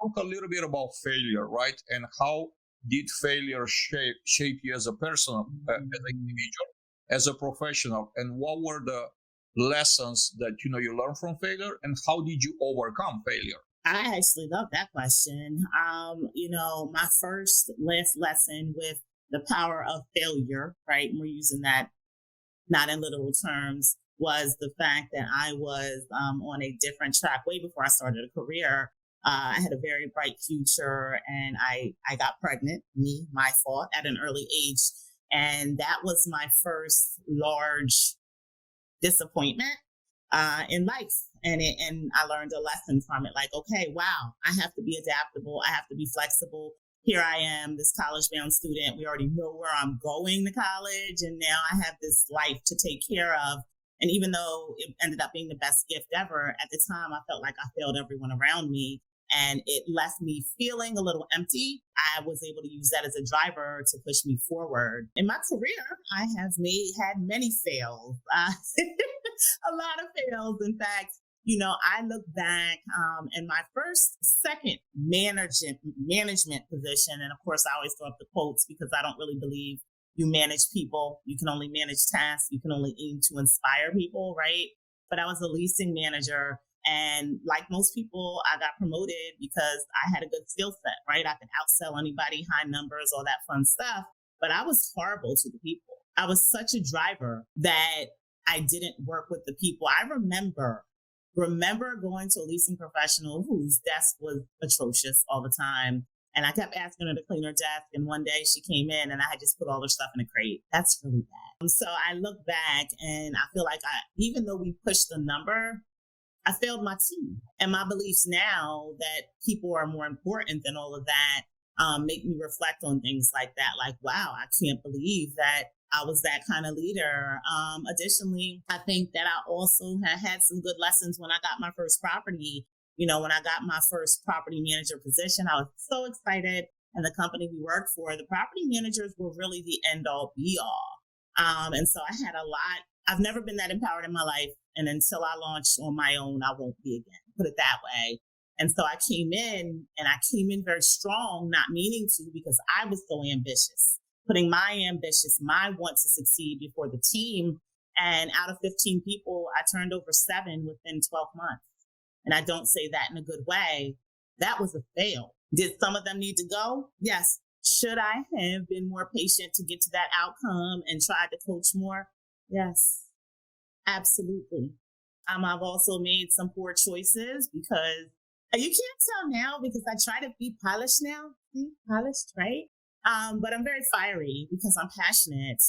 talk a little bit about failure, right? And how did failure shape you as a person, as an Mm. individual, as a professional, and what were the lessons that you learned from failure, and how did you overcome failure? I actually love that question. My first last lesson with the power of failure, right? And we're using that not in literal terms, was the fact that I was on a different track way before I started a career. I had a very bright future and I got pregnant, my fault, at an early age. And that was my first large disappointment in life. And I learned a lesson from it. Like, okay, wow, I have to be adaptable. I have to be flexible. Here I am, this college bound student. We already know where I'm going to college. And now I have this life to take care of. And even though it ended up being the best gift ever, at the time, I felt like I failed everyone around me. And it left me feeling a little empty. I was able to use that as a driver to push me forward. In my career, I have had many fails, a lot of fails. In fact, I look back in my second management position, and of course, I always throw up the quotes because I don't really believe you manage people. You can only manage tasks. You can only aim to inspire people, right? But I was a leasing manager, and like most people, I got promoted because I had a good skill set, right? I could outsell anybody, high numbers, all that fun stuff. But I was horrible to the people. I was such a driver that I didn't work with the people. I remember going to a leasing professional whose desk was atrocious all the time. And I kept asking her to clean her desk. And one day she came in and I had just put all her stuff in a crate. That's really bad. So I look back and I feel like even though we pushed the number, I failed my team. And my beliefs now that people are more important than all of that make me reflect on things like that. Like, wow, I can't believe that I was that kind of leader. Additionally, I think that I also had some good lessons when I got my first property. When I got my first property manager position, I was so excited. And the company we worked for, the property managers were really the end all be all. And so I had a lot. I've never been that empowered in my life. And until I launch on my own, I won't be again, put it that way. And so I came in and I came in very strong, not meaning to, because I was so ambitious, putting my want to succeed before the team. And out of 15 people, I turned over 7 within 12 months. And I don't say that in a good way. That was a fail. Did some of them need to go? Yes. Should I have been more patient to get to that outcome and tried to coach more? Yes, absolutely. I've also made some poor choices because you can't tell now because I try to be polished now. See, polished, right? But I'm very fiery because I'm passionate.